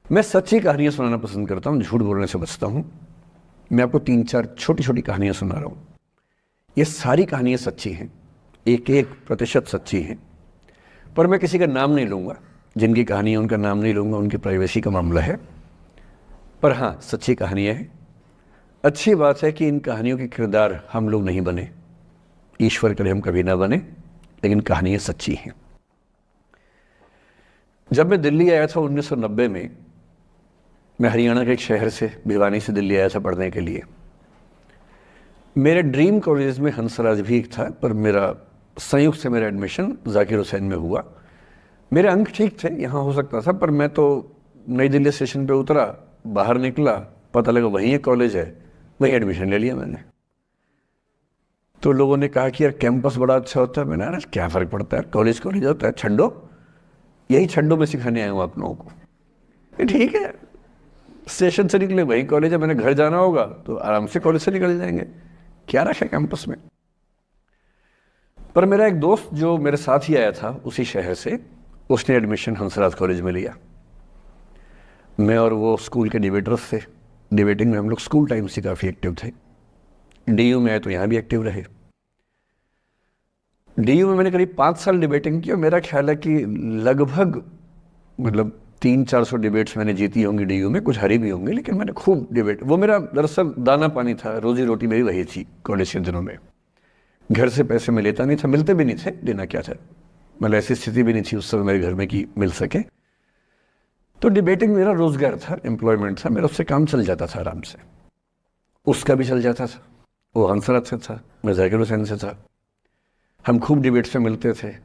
मैं सच्ची कहानियाँ सुनाना पसंद करता हूँ, झूठ बोलने से बचता हूँ। मैं आपको 3-4 छोटी छोटी कहानियाँ सुना रहा हूँ। ये सारी कहानियाँ सच्ची हैं, 1-1% सच्ची हैं, पर मैं किसी का नाम नहीं लूँगा। जिनकी कहानी है उनका नाम नहीं लूँगा, उनकी प्राइवेसी का मामला है। पर हाँ, सच्ची कहानियाँ हैं। अच्छी बात है कि इन कहानियों के किरदार हम लोग नहीं बने, ईश्वर करे हम कभी ना बने, लेकिन कहानियाँ सच्ची हैं। जब मैं दिल्ली आया था 1990 में, मैं हरियाणा के एक शहर से, भिवानी से दिल्ली आया था पढ़ने के लिए। मेरे ड्रीम कॉलेज में हंसराज भी एक था, पर मेरा संयुक्त से मेरा एडमिशन जाकिर हुसैन में हुआ। मेरे अंक ठीक थे, यहाँ हो सकता था, पर मैं तो नई दिल्ली स्टेशन पे उतरा, बाहर निकला, पता लगा वहीं एक कॉलेज है, वहीं एडमिशन ले लिया मैंने। तो लोगों ने कहा कि यार कैंपस बड़ा अच्छा होता है। मैंने, अरे क्या फ़र्क पड़ता है, कॉलेज कॉलेज होता है, छंडो, यही छंडो में सिखाने आया हूँ आप लोगों को। ठीक है, स्टेशन से निकले वहीं कॉलेज है, मैंने घर जाना होगा तो आराम से कॉलेज से निकल जाएंगे, क्या रखा है कैंपस में। पर मेरा एक दोस्त जो मेरे साथ ही आया था उसी शहर से, उसने एडमिशन हंसराज कॉलेज में लिया। मैं और वो स्कूल के डिबेटर्स थे। डिबेटिंग में हम लोग स्कूल टाइम से काफ़ी एक्टिव थे। डीयू में आए तो यहाँ भी एक्टिव रहे। डीयू में मैंने करीब 5 साल डिबेटिंग की और मेरा ख्याल है कि लगभग 300-400 डिबेट्स मैंने जीती होंगी डीयू में, कुछ हारी भी होंगी, लेकिन मैंने खूब डिबेट, वो मेरा दरअसल दाना पानी था, रोजी रोटी मेरी वही थी कॉलेज के दिनों में। घर से पैसे मैं लेता नहीं था, मिलते भी नहीं थे, देना क्या था, मतलब ऐसी स्थिति भी नहीं थी उस समय मेरे घर में कि मिल सके। तो डिबेटिंग मेरा रोजगार था, एम्प्लॉयमेंट था, मेरा उससे काम चल जाता था आराम से। उसका भी चल जाता था, वो हंसराज से था, मैं जाकिर हुसैन से था। हम खूब डिबेट्स में मिलते थे।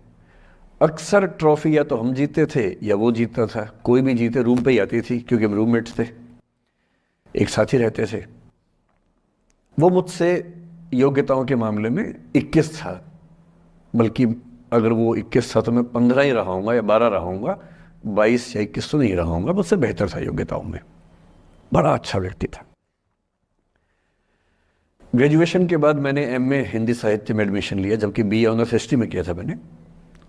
अक्सर ट्रॉफी या तो हम जीतते थे या वो जीतता था, कोई भी जीते रूम पे ही आती थी, क्योंकि हम रूममेट्स थे, एक साथ ही रहते थे। वो मुझसे योग्यताओं के मामले में 21 था, बल्कि अगर वो 21 था तो मैं 15 ही रहा हूँगा या 12 रहा हूँगा, 22 या 21 तो नहीं रहा हूँगा, मुझसे बेहतर था योग्यताओं में। बड़ा अच्छा व्यक्ति था। ग्रेजुएशन के बाद मैंने एमए हिंदी साहित्य में एडमिशन लिया, जबकि बीए ऑनर्स हिस्ट्री में किया था मैंने।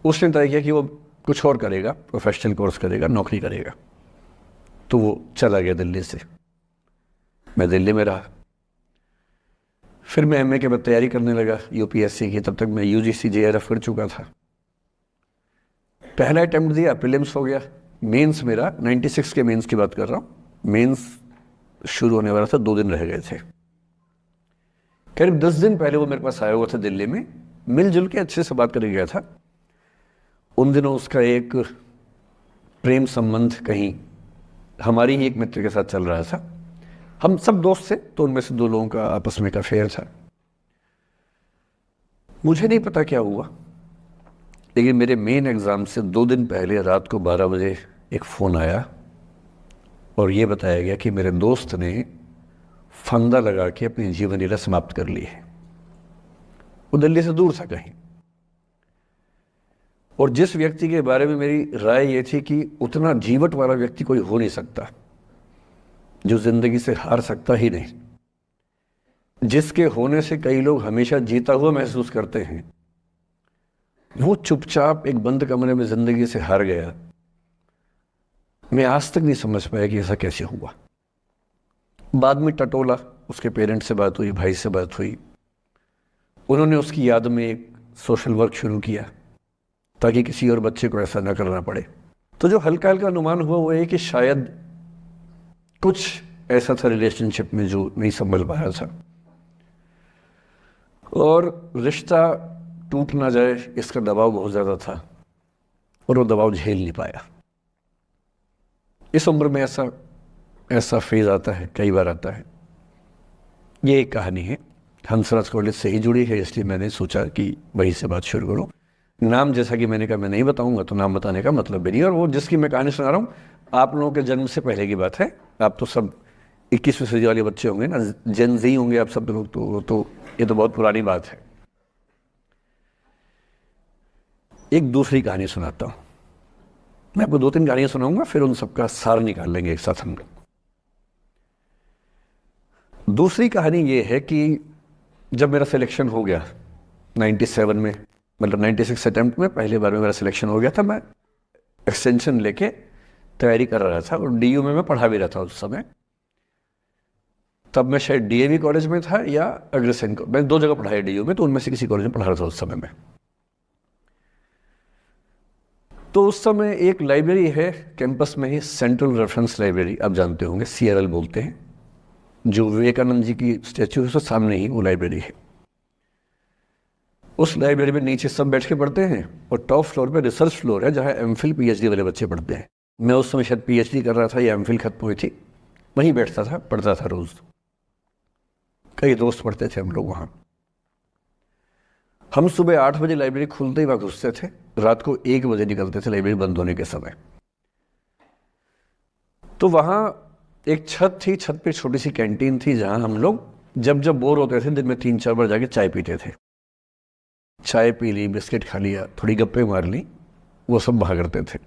उसने तय किया कि वो कुछ और करेगा, प्रोफेशनल कोर्स करेगा, नौकरी करेगा, तो वो चला गया दिल्ली से। मैं दिल्ली में रहा। फिर मैं एमए के बाद तैयारी करने लगा यूपीएससी की। तब तक मैं यूजीसी जेआरएफ कर चुका था। पहला अटेम्प्ट दिया, प्रीलिम्स हो गया। मेंस मेरा 96 के मेंस की बात कर रहा हूँ, मेंस शुरू होने वाला था, 2 दिन रह गए थे। करीब 10 दिन पहले वो मेरे पास आया हुआ था दिल्ली में, मिलजुल के अच्छे से बात करके गया था। उन दिनों उसका एक प्रेम संबंध कहीं हमारी ही एक मित्र के साथ चल रहा था। हम सब दोस्त थे, तो उनमें से 2 लोगों का आपस में का अफेयर था। मुझे नहीं पता क्या हुआ, लेकिन मेरे मेन एग्ज़ाम से 2 दिन पहले रात को 12 बजे एक फ़ोन आया और ये बताया गया कि मेरे दोस्त ने फंदा लगा के अपनी जीवन लीला समाप्त कर ली है। वो दिल्ली से दूर था कहीं, और जिस व्यक्ति के बारे में मेरी राय ये थी कि उतना जीवट वाला व्यक्ति कोई हो नहीं सकता, जो जिंदगी से हार सकता ही नहीं, जिसके होने से कई लोग हमेशा जीता हुआ महसूस करते हैं, वो चुपचाप एक बंद कमरे में जिंदगी से हार गया। मैं आज तक नहीं समझ पाया कि ऐसा कैसे हुआ। बाद में टटोला, उसके पेरेंट्स से बात हुई, भाई से बात हुई, उन्होंने उसकी याद में एक सोशल वर्क शुरू किया ताकि किसी और बच्चे को ऐसा ना करना पड़े। तो जो हल्का हल्का अनुमान हुआ वो है कि शायद कुछ ऐसा था रिलेशनशिप में जो नहीं संभल पाया था, और रिश्ता टूट ना जाए इसका दबाव बहुत ज़्यादा था, और वो दबाव झेल नहीं पाया। इस उम्र में ऐसा फेज आता है, कई बार आता है। ये एक कहानी है, हंसराज कॉलेज से ही जुड़ी है, इसलिए मैंने सोचा कि वहीं से बात शुरू करूँ। नाम जैसा कि मैंने कहा मैं नहीं बताऊंगा, तो नाम बताने का मतलब भी नहीं। और वो जिसकी मैं कहानी सुना रहा हूँ, आप लोगों के जन्म से पहले की बात है। आप तो सब 21वीं सदी वाले बच्चे होंगे ना, जेन ज़ी होंगे आप सब लोग, तो ये तो बहुत पुरानी बात है। एक दूसरी कहानी सुनाता हूँ। मैं आपको 2-3 कहानियाँ सुनाऊंगा, फिर उन सबका सार निकाल लेंगे एक साथ हम लोग। दूसरी कहानी ये है कि जब मेरा सिलेक्शन हो गया 97 में, मतलब 96 अटेम्प्ट में पहली बार में मेरा सिलेक्शन हो गया था, मैं एक्सटेंशन लेके तैयारी कर रहा था और डीयू में मैं पढ़ा भी रहा था उस समय। तब मैं शायद डीएवी कॉलेज में था या अग्रसेन को, मैं 2 जगह पढ़ा है डीयू में, तो उनमें से किसी कॉलेज में पढ़ा रहा था उस समय में। तो उस समय एक लाइब्रेरी है कैंपस में ही, सेंट्रल रेफरेंस लाइब्रेरी, आप जानते होंगे, CRL बोलते हैं, जो विवेकानंद जी की स्टैचू है उसके सामने ही वो लाइब्रेरी है। उस लाइब्रेरी में नीचे सब बैठ के पढ़ते हैं और टॉप फ्लोर पे रिसर्च फ्लोर है जहाँ MPhil PhD वाले बच्चे पढ़ते हैं। मैं उस समय शायद PhD कर रहा था या MPhil खत्म हुई थी, वहीं बैठता था, पढ़ता था रोज। कई दोस्त पढ़ते थे हम लोग वहाँ। हम सुबह 8 बजे लाइब्रेरी खुलते ही वहाँ घुसते थे, रात को 1 बजे निकलते थे लाइब्रेरी बंद होने के समय। तो वहाँ एक छत थी, छत पे छोटी सी कैंटीन थी जहाँ हम लोग जब जब बोर होते थे दिन में 3-4 बार जाके चाय पीते थे। चाय पी ली, बिस्किट खा लिया, थोड़ी गप्पे मार ली, वो सब वहाँ करते थे।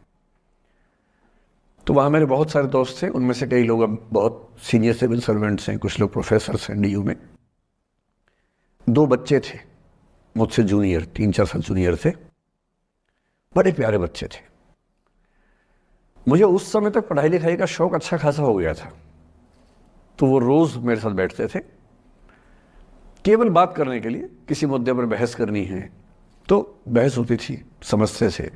तो वहाँ मेरे बहुत सारे दोस्त थे, उनमें से कई लोग अब बहुत सीनियर सिविल सर्वेंट्स हैं, कुछ लोग प्रोफेसर्स हैं DU में। 2 बच्चे थे मुझसे जूनियर, 3-4 साल जूनियर थे, बड़े प्यारे बच्चे थे। मुझे उस समय तक पढ़ाई लिखाई का शौक अच्छा खासा हो गया था, तो वो रोज़ मेरे साथ बैठते थे केवल बात करने के लिए। किसी मुद्दे पर बहस करनी है तो बहस होती थी, समझते थे।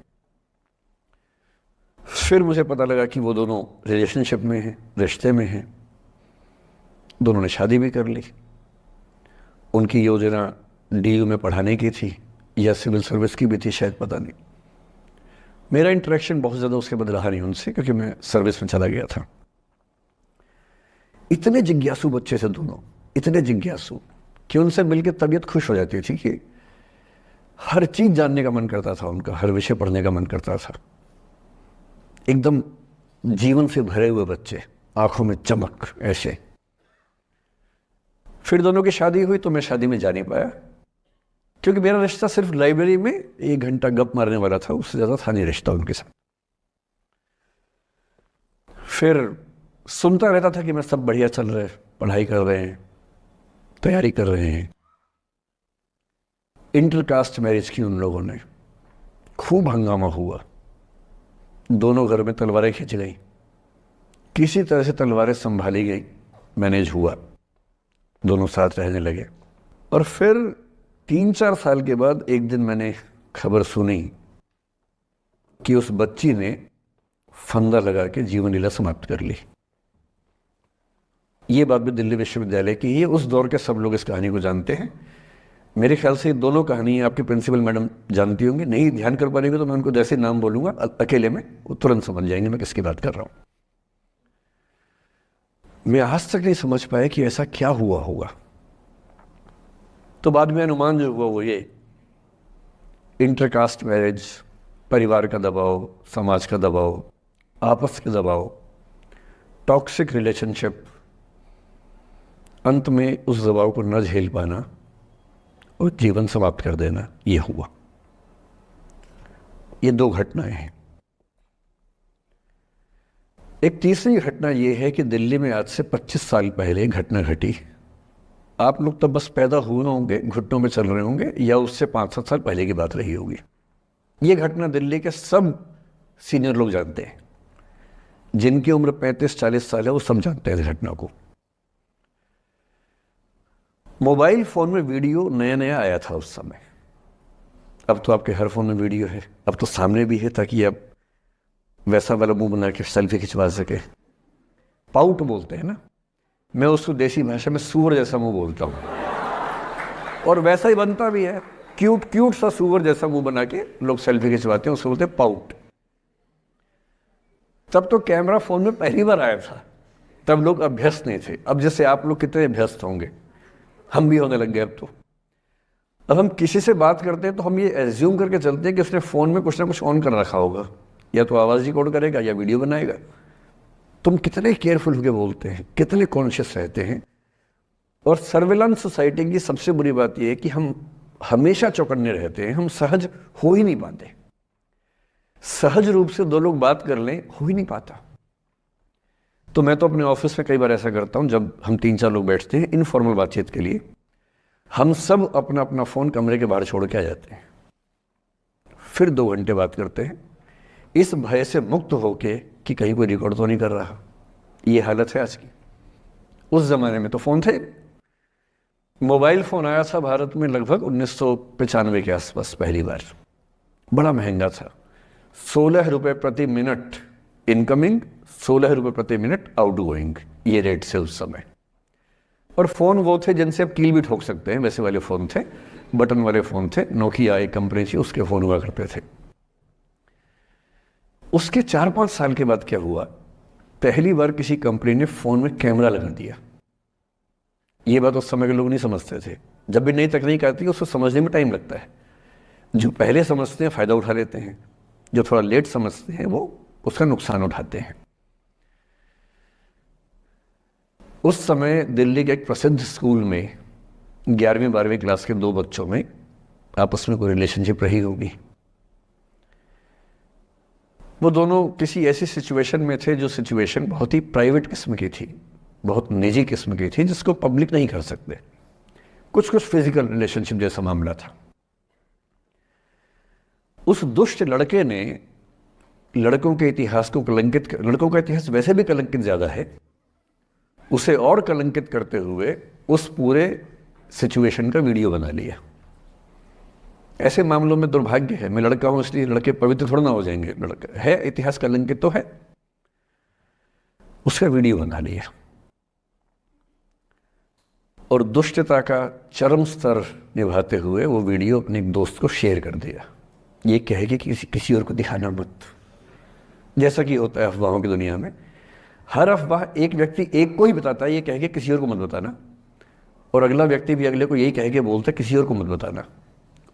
फिर मुझे पता लगा कि वो दोनों रिलेशनशिप में हैं, रिश्ते में हैं, दोनों ने शादी भी कर ली। उनकी योजना DU में पढ़ाने की थी या सिविल सर्विस की भी थी, शायद, पता नहीं। मेरा इंटरेक्शन बहुत ज़्यादा उसके बाद रहा नहीं उनसे, क्योंकि मैं सर्विस में चला गया था। इतने जिज्ञासु बच्चे थे दोनों, इतने जिज्ञासु कि उनसे मिलकर तबीयत खुश हो जाती थी कि हर चीज़ जानने का मन करता था उनका, हर विषय पढ़ने का मन करता था। एकदम जीवन से भरे हुए बच्चे, आंखों में चमक ऐसे। फिर दोनों की शादी हुई तो मैं शादी में जा नहीं पाया, क्योंकि मेरा रिश्ता सिर्फ लाइब्रेरी में 1 घंटा गप मारने वाला था, उससे ज़्यादा था नहीं रिश्ता उनके साथ। फिर सुनता रहता था कि मैं सब बढ़िया चल रहे, पढ़ाई कर रहे हैं, तैयारी कर रहे हैं। इंटरकास्ट मैरिज की उन लोगों ने, खूब हंगामा हुआ, दोनों घर में तलवारें खिंच गई, किसी तरह से तलवारें संभाली गई, मैनेज हुआ, दोनों साथ रहने लगे। और फिर 3-4 साल के बाद एक दिन मैंने खबर सुनी कि उस बच्ची ने फंदा लगा के जीवन लीला समाप्त कर ली। ये बात भी दिल्ली विश्वविद्यालय की, ये उस दौर के सब लोग इस कहानी को जानते हैं। मेरे ख्याल से ये दोनों कहानी आपके प्रिंसिपल मैडम जानती होंगी, नहीं ध्यान कर पाएंगे तो मैं उनको जैसे नाम बोलूंगा अकेले में वो तुरंत समझ जाएंगे मैं किसकी बात कर रहा हूं। मैं आज तक नहीं समझ पाया कि ऐसा क्या हुआ होगा। तो बाद में अनुमान जो हुआ वो ये, इंटरकास्ट मैरिज, परिवार का दबाव, समाज का दबाव, आपस के दबाव, टॉक्सिक रिलेशनशिप, अंत में उस दबाव को न झेल पाना और जीवन समाप्त कर देना, ये हुआ। ये 2 घटनाएं हैं। एक तीसरी घटना ये है कि दिल्ली में आज से 25 साल पहले घटना घटी। आप लोग तब बस पैदा हुए होंगे, घुटनों में चल रहे होंगे, या उससे 5-7 साल पहले की बात रही होगी। ये घटना दिल्ली के सब सीनियर लोग जानते हैं, जिनकी उम्र 35-40 साल है वो सब जानते हैं इस घटना को। मोबाइल फ़ोन में वीडियो नया नया आया था उस समय। अब तो आपके हर फ़ोन में वीडियो है, अब तो सामने भी है, ताकि आप वैसा वाला मुंह बना के सेल्फी खिंचवा सके। पाउट बोलते हैं ना, मैं उसको देसी भाषा में सूअर जैसा मुंह बोलता हूँ, और वैसा ही बनता भी है, क्यूट क्यूट सा सूअर जैसा मुंह बना के लोग सेल्फी खिंचवाते हैं, उसको बोलते हैं पाउट। तब तो कैमरा फ़ोन में पहली बार आया था, तब लोग अभ्यस्त नहीं थे। अब जैसे आप लोग कितने अभ्यस्त होंगे, हम भी होने लग गए। अब हम किसी से बात करते हैं तो हम ये एज्यूम करके चलते हैं कि उसने फ़ोन में कुछ ना कुछ ऑन कर रखा होगा, या तो आवाज़ रिकॉर्ड करेगा या वीडियो बनाएगा। तुम कितने केयरफुल होकर बोलते हैं, कितने कॉन्शियस रहते हैं। और सर्विलांस सोसाइटी की सबसे बुरी बात यह है कि हम हमेशा चौकन्ने रहते हैं, हम सहज हो ही नहीं पाते। सहज रूप से 2 लोग बात कर लें, हो ही नहीं पाता। तो मैं तो अपने ऑफिस में कई बार ऐसा करता हूँ, जब हम 3-4 लोग बैठते हैं इनफॉर्मल बातचीत के लिए, हम सब अपना अपना फ़ोन कमरे के बाहर छोड़ के आ जाते हैं, फिर 2 घंटे बात करते हैं। इस भय से मुक्त होके कि कहीं कोई रिकॉर्ड तो नहीं कर रहा। ये हालत है आज की। उस ज़माने में तो फ़ोन थे। मोबाइल फ़ोन आया था भारत में लगभग 1995 के आसपास पहली बार। बड़ा महंगा था, 16 रुपये प्रति मिनट इनकमिंग, 16 रुपये प्रति मिनट आउटगोइंग, ये रेट से उस समय। और फ़ोन वो थे जिनसे आप कील भी ठोक सकते हैं, वैसे वाले फ़ोन थे, बटन वाले फ़ोन थे। नोकिया एक कंपनी थी, उसके फ़ोन हुआ करते थे। उसके 4-5 साल के बाद क्या हुआ, पहली बार किसी कंपनी ने फ़ोन में कैमरा लगा दिया। ये बात उस समय के लोग नहीं समझते थे। जब भी नई तकनीक आती है उसको समझने में टाइम लगता है। जो पहले समझते हैं फ़ायदा उठा लेते हैं, जो थोड़ा लेट समझते हैं वो उसका नुकसान उठाते हैं। उस समय दिल्ली के एक प्रसिद्ध स्कूल में 11वीं-12वीं क्लास के 2 बच्चों में आपस में कोई रिलेशनशिप रही होगी। वो दोनों किसी ऐसी सिचुएशन में थे जो सिचुएशन बहुत ही प्राइवेट किस्म की थी, बहुत निजी किस्म की थी, जिसको पब्लिक नहीं कर सकते। कुछ फिजिकल रिलेशनशिप जैसा मामला था। उस दुष्ट लड़के ने लड़कों के इतिहास को कलंकित कर, लड़कों का इतिहास वैसे भी कलंकित ज़्यादा है, उसे और कलंकित करते हुए उस पूरे सिचुएशन का वीडियो बना लिया। ऐसे मामलों में दुर्भाग्य है, मैं लड़का हूं इसलिए लड़के पवित्र थोड़ा ना हो जाएंगे। लड़का है, इतिहास कलंकित तो है, उसका वीडियो बना लिया और दुष्टता का चरम स्तर निभाते हुए वो वीडियो अपने एक दोस्त को शेयर कर दिया। ये कहे कि किसी और को दिखाना मत। जैसा कि होता है अफवाहों की दुनिया में, हर अफवाह एक व्यक्ति एक को ही बताता है, ये कह के किसी और को मत बताना, और अगला व्यक्ति भी अगले को यही कह के बोलता है किसी और को मत बताना।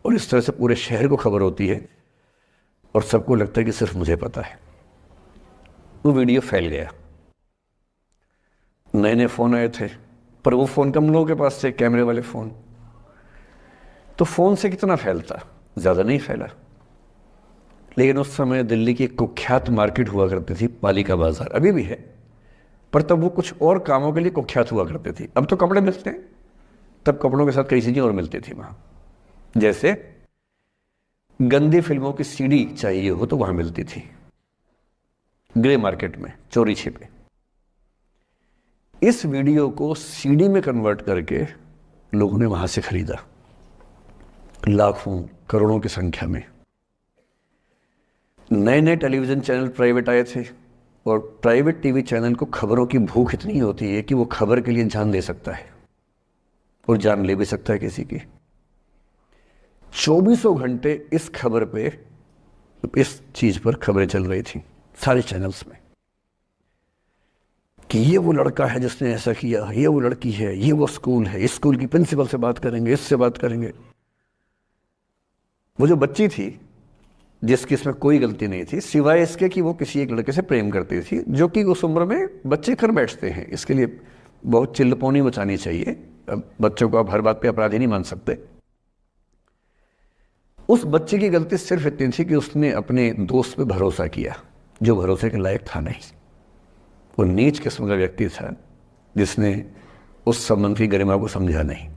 और इस तरह से पूरे शहर को खबर होती है और सबको लगता है कि सिर्फ मुझे पता है। वो वीडियो फैल गया। नए नए फ़ोन आए थे, पर वो फ़ोन कम लोगों के पास थे, कैमरे वाले फ़ोन। तो फ़ोन से कितना फैलता, ज़्यादा नहीं फैला। लेकिन उस समय दिल्ली की एक कुख्यात मार्केट हुआ करती थी, पालिका बाजार, अभी भी है, पर तब वो कुछ और कामों के लिए कुख्यात हुआ करती थी। अब तो कपड़े मिलते हैं, तब कपड़ों के साथ कई चीज़ें और मिलती थी वहाँ। जैसे गंदी फिल्मों की सीडी चाहिए हो तो वहाँ मिलती थी, ग्रे मार्केट में चोरी छिपे। इस वीडियो को सीडी में कन्वर्ट करके लोगों ने वहाँ से खरीदा, लाखों करोड़ों की संख्या में। नए नए टेलीविज़न चैनल प्राइवेट आए थे, और प्राइवेट टीवी चैनल को खबरों की भूख इतनी होती है कि वो खबर के लिए जान दे सकता है और जान ले भी सकता है किसी की। 24 घंटे इस खबर पे, इस चीज़ पर खबरें चल रही थी सारे चैनल्स में कि ये वो लड़का है जिसने ऐसा किया, ये वो लड़की है, ये वो स्कूल है, इस स्कूल की प्रिंसिपल से बात करेंगे, इससे बात करेंगे। वो जो बच्ची थी जिसकी इसमें कोई गलती नहीं थी, सिवाय इसके कि वो किसी एक लड़के से प्रेम करती थी, जो कि उस उम्र में बच्चे कर बैठते हैं। इसके लिए बहुत चिल्लपौनी मचानी चाहिए। अब बच्चों को आप हर बात पे अपराधी नहीं मान सकते। उस बच्चे की गलती सिर्फ इतनी थी कि उसने अपने दोस्त पे भरोसा किया, जो भरोसे के लायक था नहीं। वो नीच किस्म का व्यक्ति था जिसने उस संबंध की गरिमा को समझा नहीं।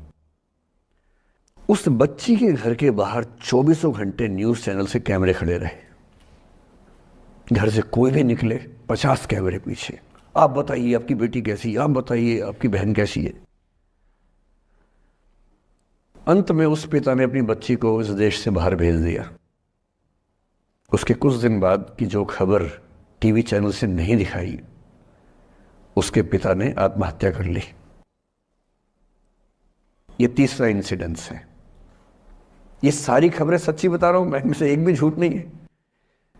उस बच्ची के घर के बाहर 24 घंटे न्यूज़ चैनल से कैमरे खड़े रहे। घर से कोई भी निकले 50 कैमरे पीछे, आप बताइए आपकी बेटी कैसी है, आप बताइए आपकी बहन कैसी है। अंत में उस पिता ने अपनी बच्ची को इस देश से बाहर भेज दिया। उसके कुछ दिन बाद की जो खबर टीवी चैनल से नहीं दिखाई, उसके पिता ने आत्महत्या कर ली। ये तीसरा इंसिडेंस है। ये सारी खबरें सच्ची बता रहा हूं मैं, इनमें से एक भी झूठ नहीं है।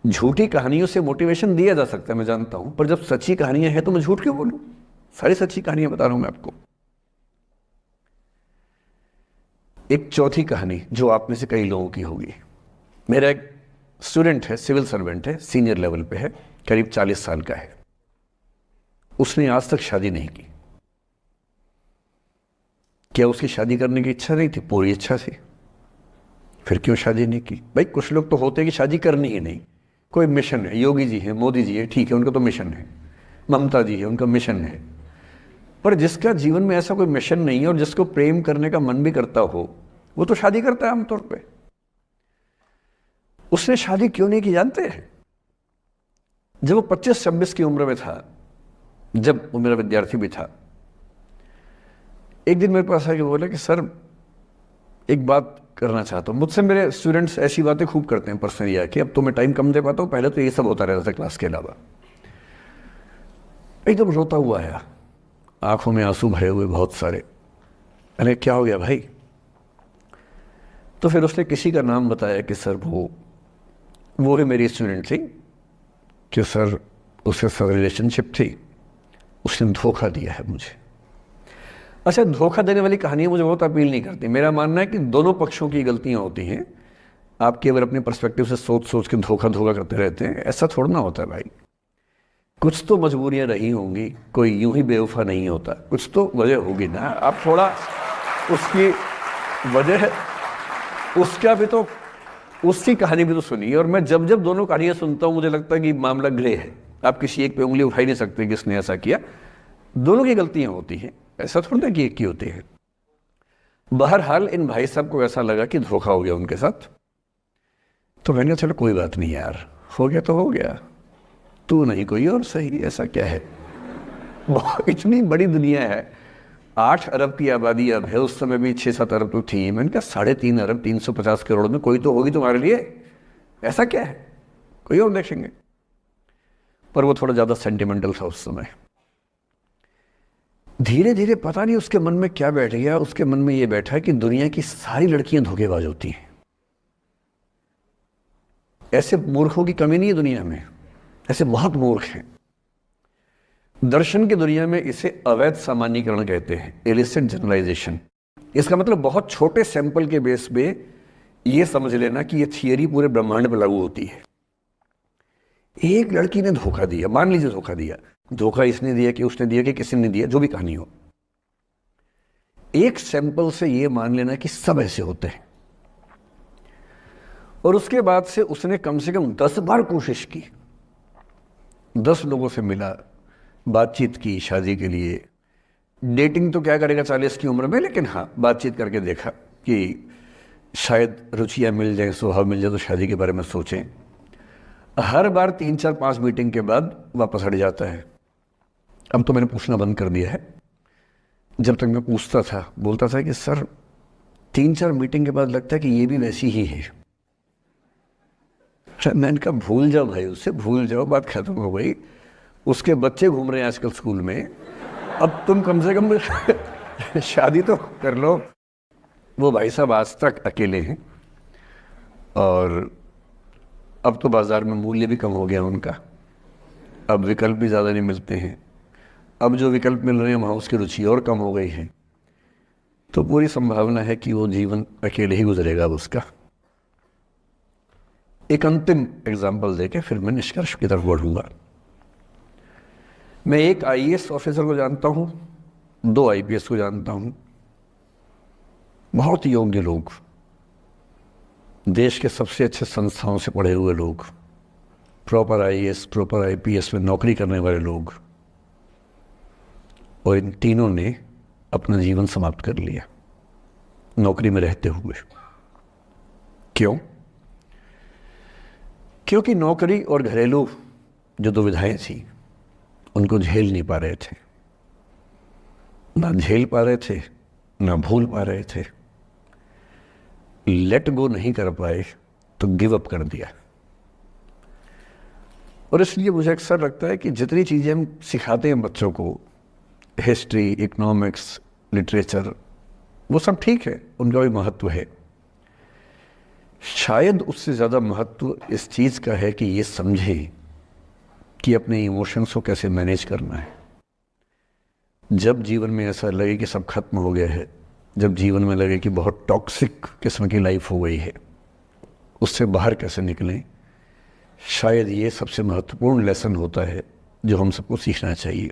झूठी कहानियों से मोटिवेशन दिया जा सकता है, मैं जानता हूं, पर जब सच्ची कहानियां हैं तो मैं झूठ क्यों बोलूं? सारी सच्ची कहानियां बता रहा हूं मैं आपको। एक चौथी कहानी जो आप में से कई लोगों की होगी। मेरा एक स्टूडेंट है, सिविल सर्वेंट है, सीनियर लेवल पे है, करीब 40 साल का है। उसने आज तक शादी नहीं की। क्या उसकी शादी करने की इच्छा नहीं थी? पूरी इच्छा थी। फिर क्यों शादी नहीं की? भाई कुछ लोग तो होते हैं कि शादी करनी ही नहीं, कोई मिशन है। योगी जी हैं, मोदी जी हैं, ठीक है, उनका तो मिशन है। ममता जी है, उनका मिशन है। पर जिसका जीवन में ऐसा कोई मिशन नहीं है और जिसको प्रेम करने का मन भी करता हो, वो तो शादी करता है आमतौर पे। उसने शादी क्यों नहीं की जानते हैं? जब वो 25-26 की उम्र में था, जब वो मेरा विद्यार्थी भी था, एक दिन मेरे पास आके बोला कि सर एक बात करना चाहता हूँ। मुझसे मेरे स्टूडेंट्स ऐसी बातें खूब करते हैं पर्सनली आके, अब तो मैं टाइम कम दे पाता हूँ, पहले तो ये सब होता रहता था क्लास के अलावा। एकदम रोता हुआ आया, आंखों में आंसू भरे हुए बहुत सारे। अरे क्या हो गया भाई? तो फिर उसने किसी का नाम बताया कि सर वो ही मेरी स्टूडेंट थी, कि सर उसके साथ रिलेशनशिप थी, उसने धोखा दिया है मुझे। अच्छा, धोखा देने वाली कहानियाँ मुझे बहुत अपील नहीं करती। मेरा मानना है कि दोनों पक्षों की गलतियाँ होती हैं। आप केवल अपने पर्सपेक्टिव से सोच सोच के धोखा करते रहते हैं, ऐसा थोड़ा ना होता है भाई। कुछ तो मजबूरियाँ रही होंगी, कोई यूं ही बेवफा नहीं होता, कुछ तो वजह होगी ना। आप थोड़ा उसकी वजह, उसका भी तो, उसकी कहानी भी तो सुनिए। और मैं जब जब दोनों कहानियाँ सुनता हूँ मुझे लगता है कि मामला ग्रे है। आप किसी एक पे उंगली उठा ही नहीं सकते कि इसने ऐसा किया। दोनों की गलतियाँ होती हैं, ऐसा थोड़ा ना कि एक की होती है। बहरहाल इन भाई साहब को ऐसा लगा कि धोखा हो गया उनके साथ, तो मैंने कहा चलो कोई बात नहीं यार, हो गया तो हो गया, तू नहीं कोई और सही, ऐसा क्या है। इतनी बड़ी दुनिया है, 8 अरब की आबादी अब है, उस समय भी 6-7 अरब तो थी। मैंने कहा 3.5 अरब 350 करोड़ में कोई तो होगी तुम्हारे लिए, ऐसा क्या है, कोई और देखेंगे। पर वो थोड़ा ज़्यादा सेंटिमेंटल था उस समय। धीरे धीरे पता नहीं उसके मन में क्या बैठ गया, उसके मन में ये बैठा कि दुनिया की सारी लड़कियां धोखेबाज होती हैं। ऐसे मूर्खों की कमी नहीं है दुनिया में, ऐसे बहुत मूर्ख हैं। दर्शन की दुनिया में इसे अवैध सामान्यीकरण कहते हैं, इलिसिट जनरलाइजेशन। इसका मतलब बहुत छोटे सैंपल के बेस पे ये समझ लेना कि ये थियरी पूरे ब्रह्मांड पर लागू होती है। एक लड़की ने धोखा दिया, मान लीजिए धोखा दिया, धोखा इसने दिया कि उसने दिया कि किसी ने दिया, जो भी कहानी हो, एक सैंपल से ये मान लेना कि सब ऐसे होते हैं। और उसके बाद से उसने कम से कम 10 बार कोशिश की, 10 लोगों से मिला, बातचीत की शादी के लिए। डेटिंग तो क्या करेगा 40 की उम्र में, लेकिन हाँ बातचीत करके देखा कि शायद रुचियाँ मिल जाए, स्वभाव मिल जाए तो शादी के बारे में सोचें। हर बार 3-4-5 मीटिंग के बाद वापस हट जाता है। अब तो मैंने पूछना बंद कर दिया है। जब तक मैं पूछता था, बोलता था कि सर 3-4 मीटिंग के बाद लगता है कि ये भी वैसी ही है। मैंने कहा भूल जाओ भाई, उससे भूल जाओ, बात खत्म हो गई। उसके बच्चे घूम रहे हैं आजकल स्कूल में, अब तुम कम से कम शादी तो कर लो। वो भाई साहब आज तक अकेले हैं, और अब तो बाज़ार में मूल्य भी कम हो गया उनका, अब विकल्प भी ज़्यादा नहीं मिलते हैं। अब जो विकल्प मिल रहे हैं वहाँ उसकी रुचि और कम हो गई है। तो पूरी संभावना है कि वो जीवन अकेले ही गुजरेगा उसका। एक अंतिम एग्जाम्पल देके फिर मैं निष्कर्ष की तरफ बढ़ूंगा। मैं एक आईएएस ऑफिसर को जानता हूँ, 2 आईपीएस को जानता हूँ, बहुत योग्य लोग, देश के सबसे अच्छे संस्थाओं से पढ़े हुए लोग, प्रॉपर आईएएस प्रॉपर आईपीएस में नौकरी करने वाले लोग, और इन तीनों ने अपना जीवन समाप्त कर लिया नौकरी में रहते हुए। क्यों? क्योंकि नौकरी और घरेलू जो दुविधाएं थी उनको झेल नहीं पा रहे थे, ना झेल पा रहे थे, ना भूल पा रहे थे, लेट गो नहीं कर पाए तो गिव अप कर दिया। और इसलिए मुझे अक्सर लगता है कि जितनी चीज़ें हम सिखाते हैं बच्चों को, हिस्ट्री, इकोनॉमिक्स, लिटरेचर, वो सब ठीक है, उनका भी महत्व है। शायद उससे ज़्यादा महत्व इस चीज़ का है कि ये समझें कि अपने इमोशंस को कैसे मैनेज करना है। जब जीवन में ऐसा लगे कि सब खत्म हो गया है, जब जीवन में लगे कि बहुत टॉक्सिक किस्म की लाइफ हो गई है, उससे बाहर कैसे निकलें, शायद ये सबसे महत्वपूर्ण लेसन होता है जो हम सबको सीखना चाहिए।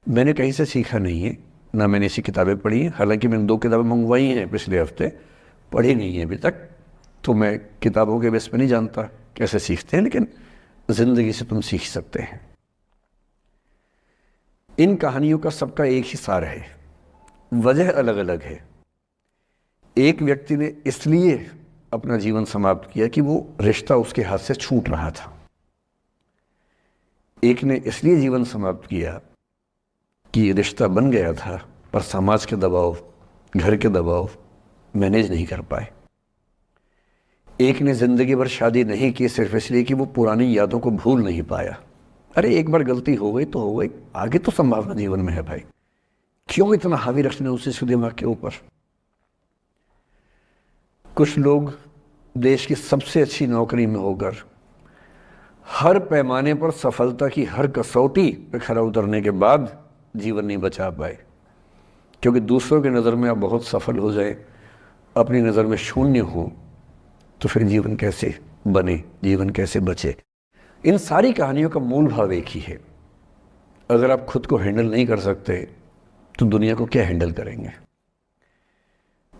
मैंने कहीं से सीखा नहीं है, ना मैंने ऐसी किताबें पढ़ी हैं। हालांकि मैंने 2 किताबें मंगवाई हैं पिछले हफ्ते, पढ़ी नहीं है अभी तक, तो मैं किताबों के बेस पे नहीं जानता कैसे सीखते हैं, लेकिन ज़िंदगी से तुम सीख सकते हैं। इन कहानियों का सबका एक ही सार है, वजह अलग अलग है। एक व्यक्ति ने इसलिए अपना जीवन समाप्त किया कि वो रिश्ता उसके हाथ से छूट रहा था। एक ने इसलिए जीवन समाप्त किया कि ये रिश्ता बन गया था पर समाज के दबाव, घर के दबाव मैनेज नहीं कर पाए। एक ने जिंदगी भर शादी नहीं की सिर्फ इसलिए कि वो पुरानी यादों को भूल नहीं पाया। अरे एक बार गलती हो गई तो हो गई, आगे तो संभावना जीवन में है भाई, क्यों इतना हावी रखने उसी दिमाग के ऊपर। कुछ लोग देश की सबसे अच्छी नौकरी में होकर हर पैमाने पर सफलता की हर कसौटी पे खरा उतरने के बाद जीवन नहीं बचा पाए, क्योंकि दूसरों की नज़र में आप बहुत सफल हो जाए, अपनी नज़र में शून्य हो, तो फिर जीवन कैसे बने, जीवन कैसे बचे। इन सारी कहानियों का मूल भाव एक ही है, अगर आप खुद को हैंडल नहीं कर सकते तो दुनिया को क्या हैंडल करेंगे।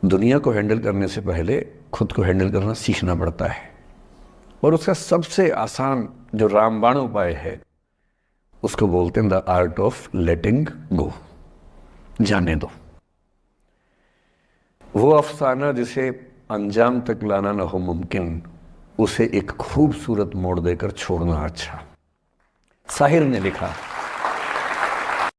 दुनिया को हैंडल करने से पहले खुद को हैंडल करना सीखना पड़ता है, और उसका सबसे आसान जो रामबाण उपाय है उसको बोलते हैं द आर्ट ऑफ लेटिंग गो, जाने दो। वो अफसाना जिसे अंजाम तक लाना ना हो मुमकिन, उसे एक खूबसूरत मोड़ देकर छोड़ना अच्छा। साहिर ने लिखा,